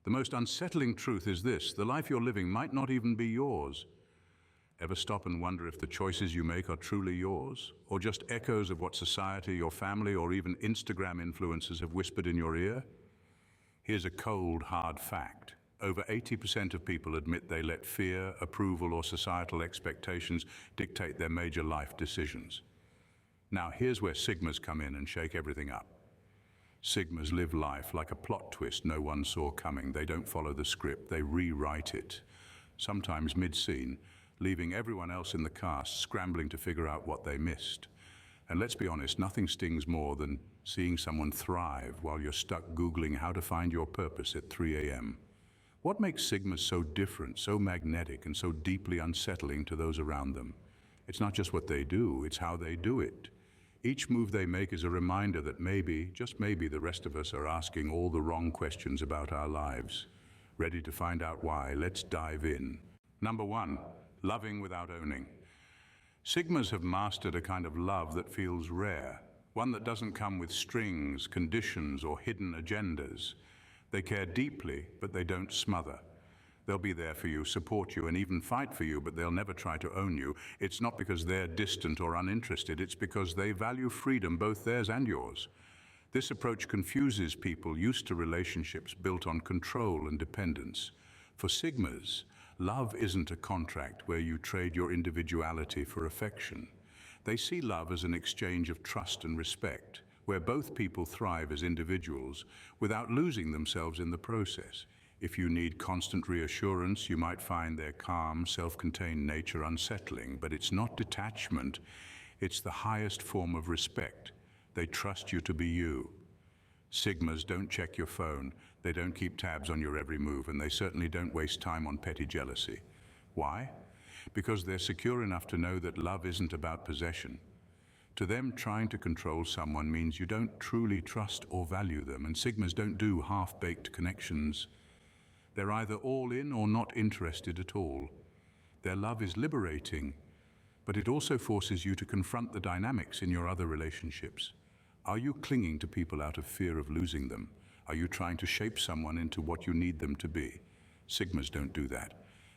The most unsettling truth is this: the life you're living might not even be yours. Ever stop and wonder if the choices you make are truly yours, or just echoes of what society, your family, or even Instagram influencers have whispered in your ear? Here's a cold, hard fact. Over 80% of people admit they let fear, approval, or societal expectations dictate their major life decisions. Now, here's where Sigmas come in and shake everything up. Sigmas live life like a plot twist no one saw coming. They don't follow the script, they rewrite it, sometimes mid-scene, leaving everyone else in the cast scrambling to figure out what they missed. And let's be honest, nothing stings more than seeing someone thrive while you're stuck Googling how to find your purpose at 3 a.m. What makes Sigmas so different, so magnetic, and so deeply unsettling to those around them? It's not just what they do, it's how they do it. Each move they make is a reminder that maybe, just maybe, the rest of us are asking all the wrong questions about our lives. Ready to find out why? Let's dive in. Number 1, loving without owning. Sigmas have mastered a kind of love that feels rare, one that doesn't come with strings, conditions, or hidden agendas. They care deeply, but they don't smother. They'll be there for you, support you, and even fight for you, but they'll never try to own you. It's not because they're distant or uninterested, it's because they value freedom, both theirs and yours. This approach confuses people used to relationships built on control and dependence. For Sigmas, love isn't a contract where you trade your individuality for affection. They see love as an exchange of trust and respect, where both people thrive as individuals without losing themselves in the process. If you need constant reassurance, you might find their calm, self-contained nature unsettling, but it's not detachment, it's the highest form of respect. They trust you to be you. Sigmas don't check your phone, they don't keep tabs on your every move, and they certainly don't waste time on petty jealousy. Why? Because they're secure enough to know that love isn't about possession. To them, trying to control someone means you don't truly trust or value them, and Sigmas don't do half-baked connections. They're either all in or not interested at all. Their love is liberating, but it also forces you to confront the dynamics in your other relationships. Are you clinging to people out of fear of losing them? Are you trying to shape someone into what you need them to be? Sigmas don't do that,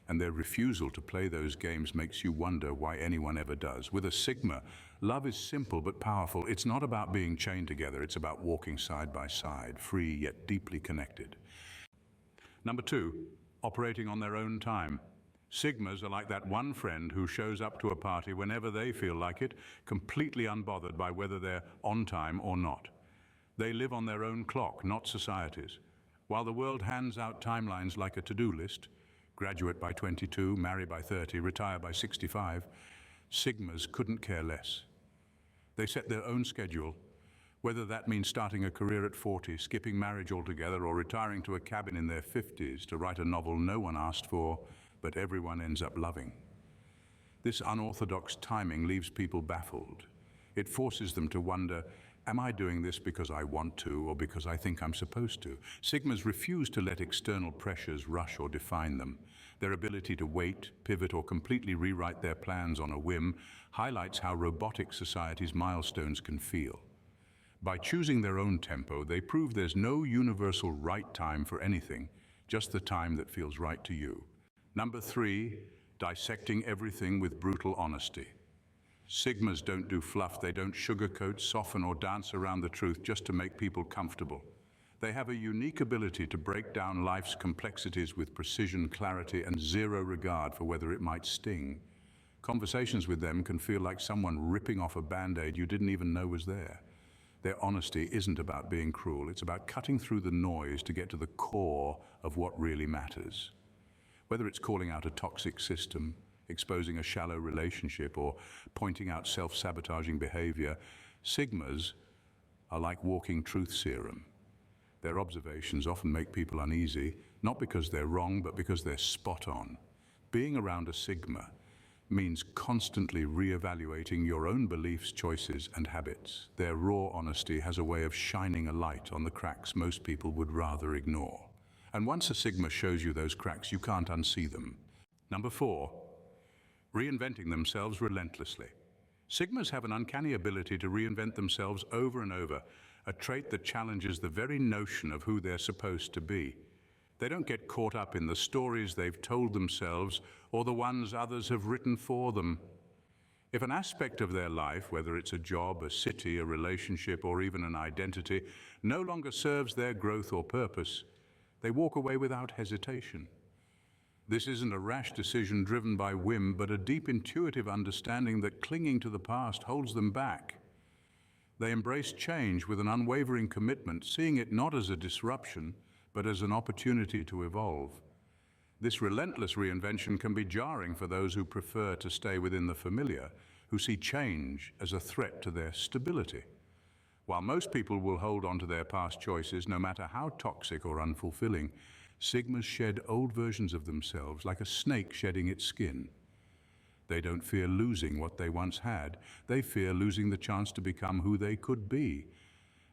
and their refusal to play those games makes you wonder why anyone ever does. With a Sigma, love is simple but powerful. It's not about being chained together, it's about walking side by side, free yet deeply connected. Number 2, operating on their own time. Sigmas are like that one friend who shows up to a party whenever they feel like it, completely unbothered by whether they're on time or not. They live on their own clock, not society's. While the world hands out timelines like a to-do list, graduate by 22, marry by 30, retire by 65, Sigmas couldn't care less. They set their own schedule, whether that means starting a career at 40, skipping marriage altogether, or retiring to a cabin in their 50s to write a novel no one asked for, but everyone ends up loving. This unorthodox timing leaves people baffled. It forces them to wonder, am I doing this because I want to or because I think I'm supposed to? Sigmas refuse to let external pressures rush or define them. Their ability to wait, pivot, or completely rewrite their plans on a whim highlights how robotic society's milestones can feel. By choosing their own tempo, they prove there's no universal right time for anything, just the time that feels right to you. Number 3, dissecting everything with brutal honesty. Sigmas don't do fluff, they don't sugarcoat, soften, or dance around the truth just to make people comfortable. They have a unique ability to break down life's complexities with precision, clarity, and zero regard for whether it might sting. Conversations with them can feel like someone ripping off a band-aid you didn't even know was there. Their honesty isn't about being cruel, it's about cutting through the noise to get to the core of what really matters. Whether it's calling out a toxic system, exposing a shallow relationship, or pointing out self-sabotaging behavior, Sigmas are like walking truth serum. Their observations often make people uneasy, not because they're wrong, but because they're spot on. Being around a Sigma means constantly re-evaluating your own beliefs, choices, and habits. Their raw honesty has a way of shining a light on the cracks most people would rather ignore. And once a Sigma shows you those cracks, you can't unsee them. Number 4, reinventing themselves relentlessly. Sigmas have an uncanny ability to reinvent themselves over and over, a trait that challenges the very notion of who they're supposed to be. They don't get caught up in the stories they've told themselves or the ones others have written for them. If an aspect of their life, whether it's a job, a city, a relationship, or even an identity, no longer serves their growth or purpose, they walk away without hesitation. This isn't a rash decision driven by whim, but a deep intuitive understanding that clinging to the past holds them back. They embrace change with an unwavering commitment, seeing it not as a disruption, but as an opportunity to evolve. This relentless reinvention can be jarring for those who prefer to stay within the familiar, who see change as a threat to their stability. While most people will hold on to their past choices, no matter how toxic or unfulfilling, Sigmas shed old versions of themselves like a snake shedding its skin. They don't fear losing what they once had. They fear losing the chance to become who they could be.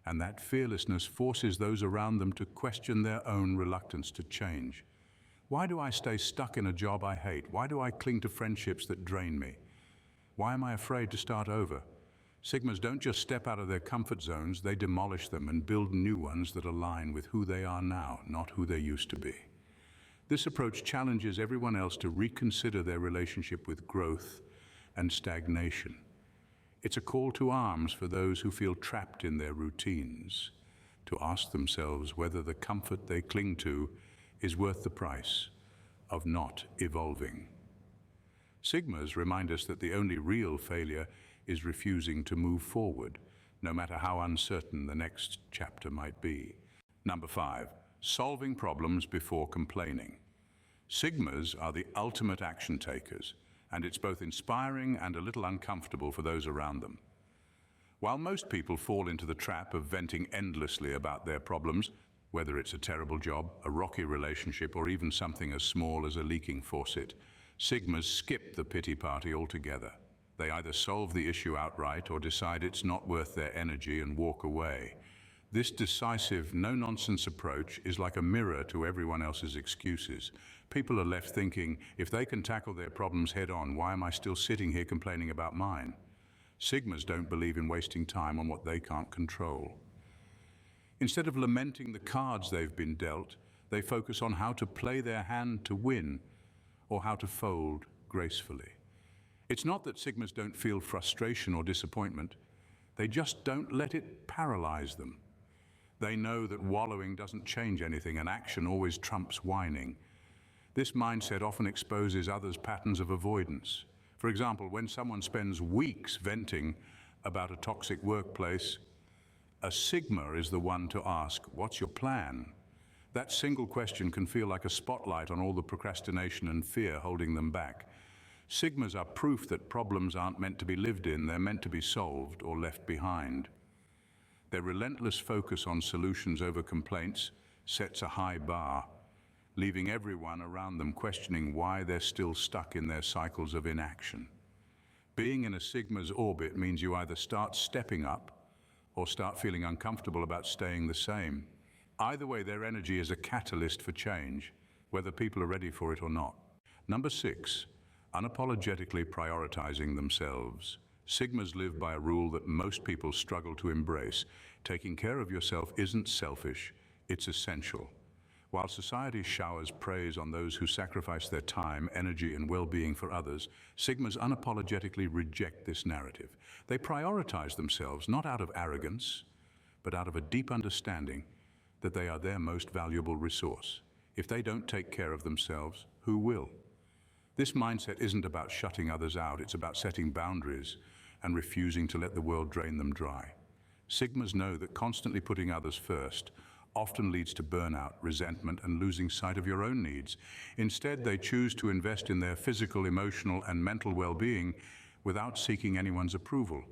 And that fearlessness forces those around them to question their own reluctance to change. Why do I stay stuck in a job I hate? Why do I cling to friendships that drain me? Why am I afraid to start over? Sigmas don't just step out of their comfort zones, they demolish them and build new ones that align with who they are now, not who they used to be. This approach challenges everyone else to reconsider their relationship with growth and stagnation. It's a call to arms for those who feel trapped in their routines, to ask themselves whether the comfort they cling to is worth the price of not evolving. Sigmas remind us that the only real failure is refusing to move forward, no matter how uncertain the next chapter might be. Number 5, solving problems before complaining. Sigmas are the ultimate action takers, and it's both inspiring and a little uncomfortable for those around them. While most people fall into the trap of venting endlessly about their problems, whether it's a terrible job, a rocky relationship, or even something as small as a leaking faucet, Sigmas skip the pity party altogether. They either solve the issue outright or decide it's not worth their energy and walk away. This decisive, no-nonsense approach is like a mirror to everyone else's excuses. People are left thinking, if they can tackle their problems head-on, why am I still sitting here complaining about mine? Sigmas don't believe in wasting time on what they can't control. Instead of lamenting the cards they've been dealt, they focus on how to play their hand to win or how to fold gracefully. It's not that Sigmas don't feel frustration or disappointment. They just don't let it paralyze them. They know that wallowing doesn't change anything and action always trumps whining. This mindset often exposes others' patterns of avoidance. For example, when someone spends weeks venting about a toxic workplace, a Sigma is the one to ask, "What's your plan?" That single question can feel like a spotlight on all the procrastination and fear holding them back. Sigmas are proof that problems aren't meant to be lived in, they're meant to be solved or left behind. Their relentless focus on solutions over complaints sets a high bar, leaving everyone around them questioning why they're still stuck in their cycles of inaction. Being in a Sigma's orbit means you either start stepping up or start feeling uncomfortable about staying the same. Either way, their energy is a catalyst for change, whether people are ready for it or not. Number 6, unapologetically prioritizing themselves. Sigmas live by a rule that most people struggle to embrace. Taking care of yourself isn't selfish, it's essential. While society showers praise on those who sacrifice their time, energy, and well-being for others, Sigmas unapologetically reject this narrative. They prioritize themselves not out of arrogance, but out of a deep understanding that they are their most valuable resource. If they don't take care of themselves, who will? This mindset isn't about shutting others out, it's about setting boundaries and refusing to let the world drain them dry. Sigmas know that constantly putting others first often leads to burnout, resentment, and losing sight of your own needs. Instead, they choose to invest in their physical, emotional, and mental well-being without seeking anyone's approval.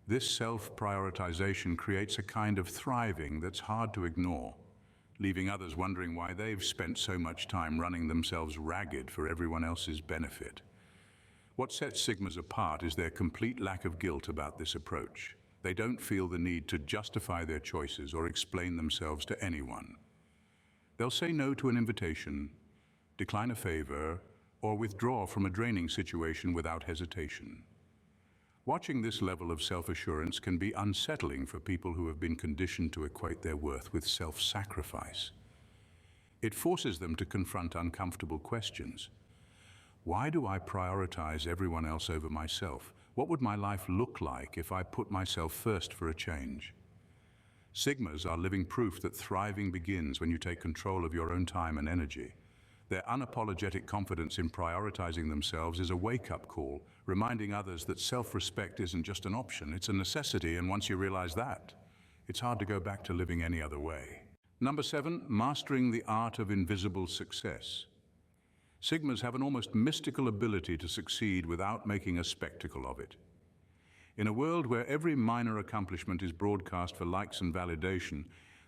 This self-prioritization creates a kind of thriving that's hard to ignore, leaving others wondering why they've spent so much time running themselves ragged for everyone else's benefit. What sets Sigmas apart is their complete lack of guilt about this approach. They don't feel the need to justify their choices or explain themselves to anyone. They'll say no to an invitation, decline a favor, or withdraw from a draining situation without hesitation. Watching this level of self-assurance can be unsettling for people who have been conditioned to equate their worth with self-sacrifice. It forces them to confront uncomfortable questions. Why do I prioritize everyone else over myself? What would my life look like if I put myself first for a change? Sigmas are living proof that thriving begins when you take control of your own time and energy. Their unapologetic confidence in prioritizing themselves is a wake-up call, reminding others that self-respect isn't just an option, it's a necessity, and once you realize that, it's hard to go back to living any other way. Number 7, mastering the art of invisible success. Sigmas have an almost mystical ability to succeed without making a spectacle of it. In a world where every minor accomplishment is broadcast for likes and validation,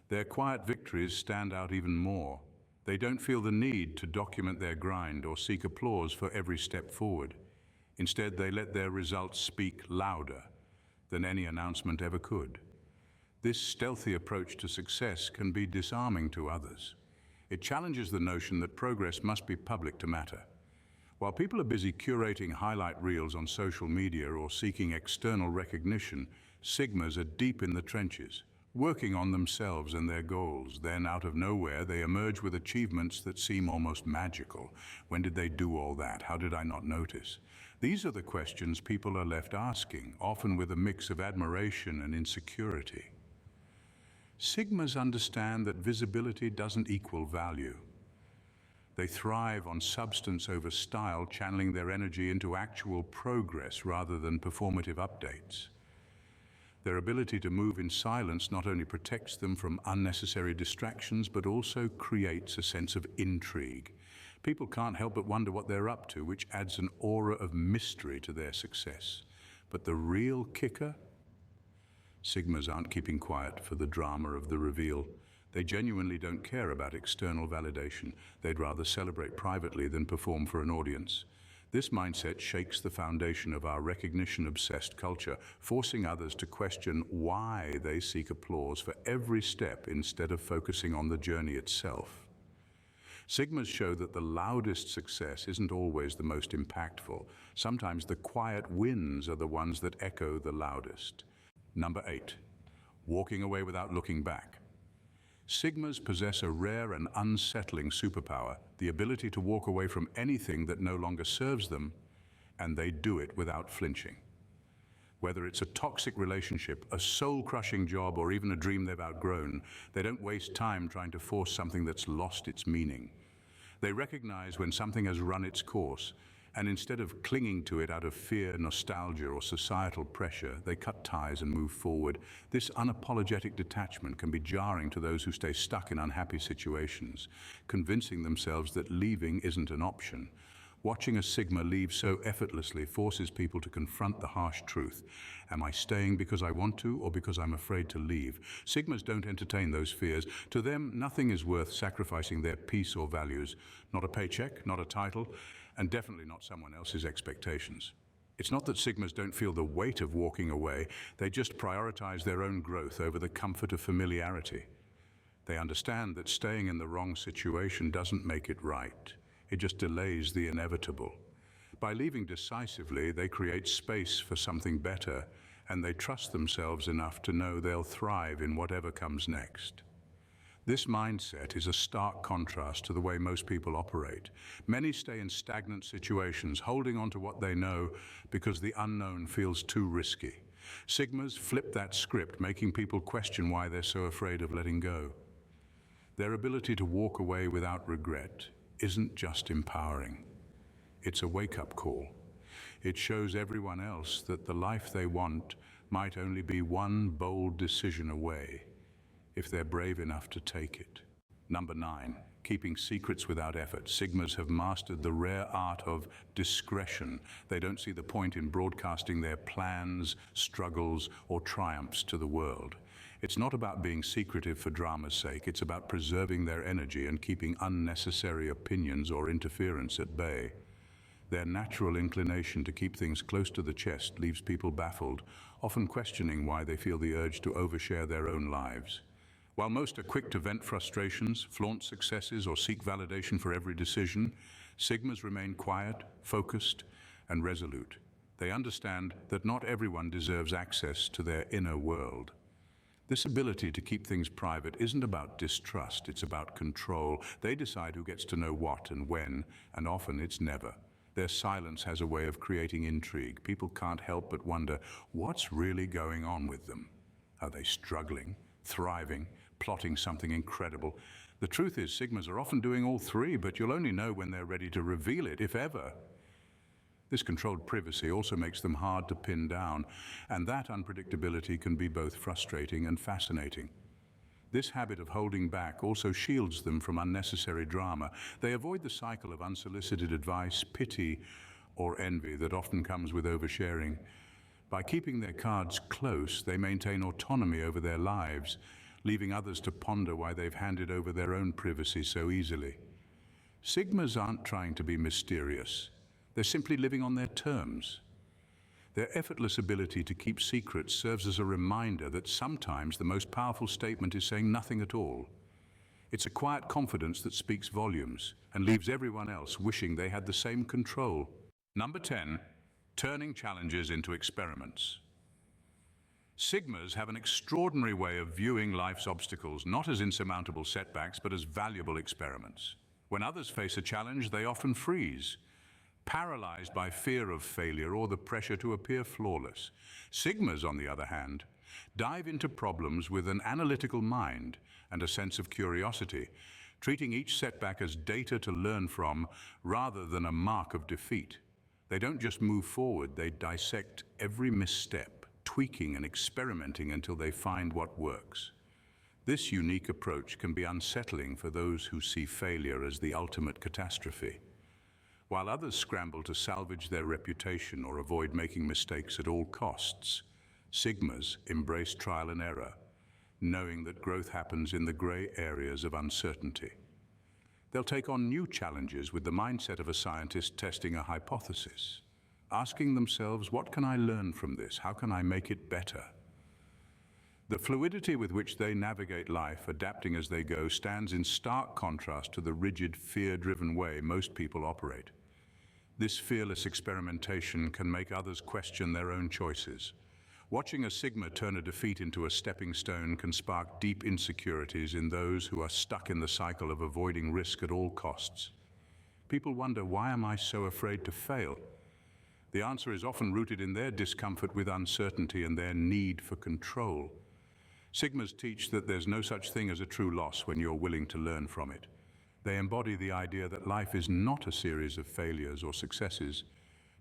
their quiet victories stand out even more. They don't feel the need to document their grind or seek applause for every step forward. Instead, they let their results speak louder than any announcement ever could. This stealthy approach to success can be disarming to others. It challenges the notion that progress must be public to matter. While people are busy curating highlight reels on social media or seeking external recognition, Sigmas are deep in the trenches, working on themselves and their goals. Then, out of nowhere, they emerge with achievements that seem almost magical. When did they do all that? How did I not notice? These are the questions people are left asking, often with a mix of admiration and insecurity. Sigmas understand that visibility doesn't equal value. They thrive on substance over style, channeling their energy into actual progress rather than performative updates. Their ability to move in silence not only protects them from unnecessary distractions, but also creates a sense of intrigue. People can't help but wonder what they're up to, which adds an aura of mystery to their success. But the real kicker? Sigmas aren't keeping quiet for the drama of the reveal. They genuinely don't care about external validation. They'd rather celebrate privately than perform for an audience. This mindset shakes the foundation of our recognition-obsessed culture, forcing others to question why they seek applause for every step instead of focusing on the journey itself. Sigmas show that the loudest success isn't always the most impactful. Sometimes the quiet wins are the ones that echo the loudest. Number 8, walking away without looking back. Sigmas possess a rare and unsettling superpower, the ability to walk away from anything that no longer serves them, and they do it without flinching. Whether it's a toxic relationship, a soul-crushing job, or even a dream they've outgrown, they don't waste time trying to force something that's lost its meaning. They recognize when something has run its course, and instead of clinging to it out of fear, nostalgia, or societal pressure, they cut ties and move forward. This unapologetic detachment can be jarring to those who stay stuck in unhappy situations, convincing themselves that leaving isn't an option. Watching a Sigma leave so effortlessly forces people to confront the harsh truth. Am I staying because I want to or because I'm afraid to leave? Sigmas don't entertain those fears. To them, nothing is worth sacrificing their peace or values. Not a paycheck, not a title, and definitely not someone else's expectations. It's not that Sigmas don't feel the weight of walking away, they just prioritize their own growth over the comfort of familiarity. They understand that staying in the wrong situation doesn't make it right. It just delays the inevitable. By leaving decisively, they create space for something better, and they trust themselves enough to know they'll thrive in whatever comes next. This mindset is a stark contrast to the way most people operate. Many stay in stagnant situations, holding on to what they know because the unknown feels too risky. Sigmas flip that script, making people question why they're so afraid of letting go. Their ability to walk away without regret isn't just empowering. It's a wake-up call. It shows everyone else that the life they want might only be one bold decision away, if they're brave enough to take it. Number 9, keeping secrets without effort. Sigmas have mastered the rare art of discretion. They don't see the point in broadcasting their plans, struggles, or triumphs to the world. It's not about being secretive for drama's sake. It's about preserving their energy and keeping unnecessary opinions or interference at bay. Their natural inclination to keep things close to the chest leaves people baffled, often questioning why they feel the urge to overshare their own lives. While most are quick to vent frustrations, flaunt successes, or seek validation for every decision, Sigmas remain quiet, focused, and resolute. They understand that not everyone deserves access to their inner world. This ability to keep things private isn't about distrust, it's about control. They decide who gets to know what and when, and often it's never. Their silence has a way of creating intrigue. People can't help but wonder what's really going on with them. Are they struggling, thriving, plotting something incredible? The truth is, Sigmas are often doing all three, but you'll only know when they're ready to reveal it, if ever. This controlled privacy also makes them hard to pin down, and that unpredictability can be both frustrating and fascinating. This habit of holding back also shields them from unnecessary drama. They avoid the cycle of unsolicited advice, pity, or envy that often comes with oversharing. By keeping their cards close, they maintain autonomy over their lives, leaving others to ponder why they've handed over their own privacy so easily. Sigmas aren't trying to be mysterious. They're simply living on their terms. Their effortless ability to keep secrets serves as a reminder that sometimes the most powerful statement is saying nothing at all. It's a quiet confidence that speaks volumes and leaves everyone else wishing they had the same control. Number 10, turning challenges into experiments. Sigmas have an extraordinary way of viewing life's obstacles not as insurmountable setbacks but as valuable experiments. When others face a challenge, they often freeze, paralyzed by fear of failure or the pressure to appear flawless. Sigmas, on the other hand, dive into problems with an analytical mind and a sense of curiosity, treating each setback as data to learn from rather than a mark of defeat. They don't just move forward, they dissect every misstep, tweaking and experimenting until they find what works. This unique approach can be unsettling for those who see failure as the ultimate catastrophe. While others scramble to salvage their reputation or avoid making mistakes at all costs, Sigmas embrace trial and error, knowing that growth happens in the gray areas of uncertainty. They'll take on new challenges with the mindset of a scientist testing a hypothesis, asking themselves, what can I learn from this? How can I make it better? The fluidity with which they navigate life, adapting as they go, stands in stark contrast to the rigid, fear-driven way most people operate. This fearless experimentation can make others question their own choices. Watching a Sigma turn a defeat into a stepping stone can spark deep insecurities in those who are stuck in the cycle of avoiding risk at all costs. People wonder, why am I so afraid to fail? The answer is often rooted in their discomfort with uncertainty and their need for control. Sigmas teach that there's no such thing as a true loss when you're willing to learn from it. They embody the idea that life is not a series of failures or successes,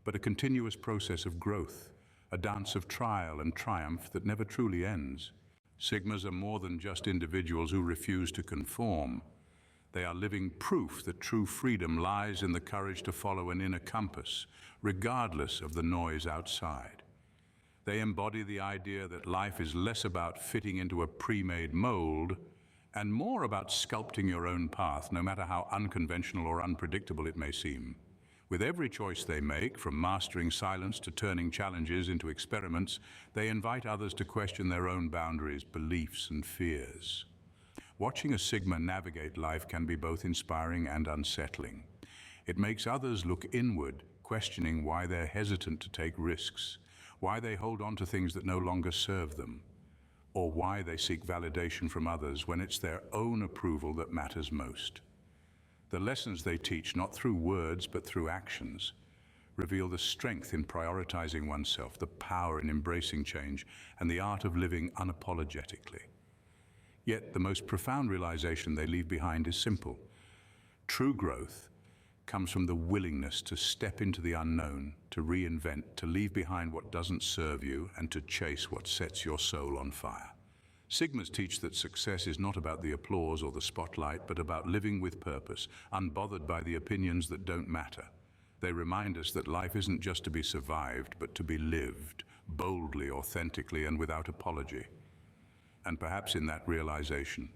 but a continuous process of growth, a dance of trial and triumph that never truly ends. Sigmas are more than just individuals who refuse to conform. They are living proof that true freedom lies in the courage to follow an inner compass, regardless of the noise outside. They embody the idea that life is less about fitting into a pre-made mold and more about sculpting your own path, no matter how unconventional or unpredictable it may seem. With every choice they make, from mastering silence to turning challenges into experiments, they invite others to question their own boundaries, beliefs, and fears. Watching a Sigma navigate life can be both inspiring and unsettling. It makes others look inward, questioning why they're hesitant to take risks, why they hold on to things that no longer serve them, or why they seek validation from others when it's their own approval that matters most. The lessons they teach, not through words but through actions, reveal the strength in prioritizing oneself, the power in embracing change, and the art of living unapologetically. Yet the most profound realization they leave behind is simple. True growth comes from the willingness to step into the unknown, to reinvent, to leave behind what doesn't serve you, and to chase what sets your soul on fire. Sigmas teach that success is not about the applause or the spotlight, but about living with purpose, unbothered by the opinions that don't matter. They remind us that life isn't just to be survived, but to be lived, boldly, authentically, and without apology. And perhaps in that realization,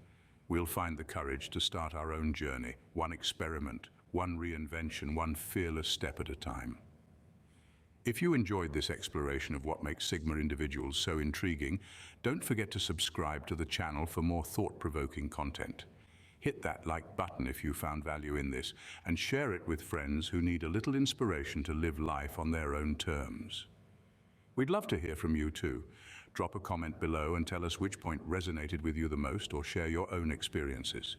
we'll find the courage to start our own journey, one experiment, one reinvention, one fearless step at a time. If you enjoyed this exploration of what makes Sigma individuals so intriguing, don't forget to subscribe to the channel for more thought-provoking content. Hit that like button if you found value in this, and share it with friends who need a little inspiration to live life on their own terms. We'd love to hear from you too. Drop a comment below and tell us which point resonated with you the most, or share your own experiences.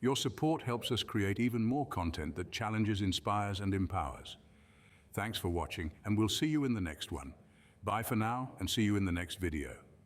Your support helps us create even more content that challenges, inspires, and empowers. Thanks for watching, and we'll see you in the next one. Bye for now, and see you in the next video.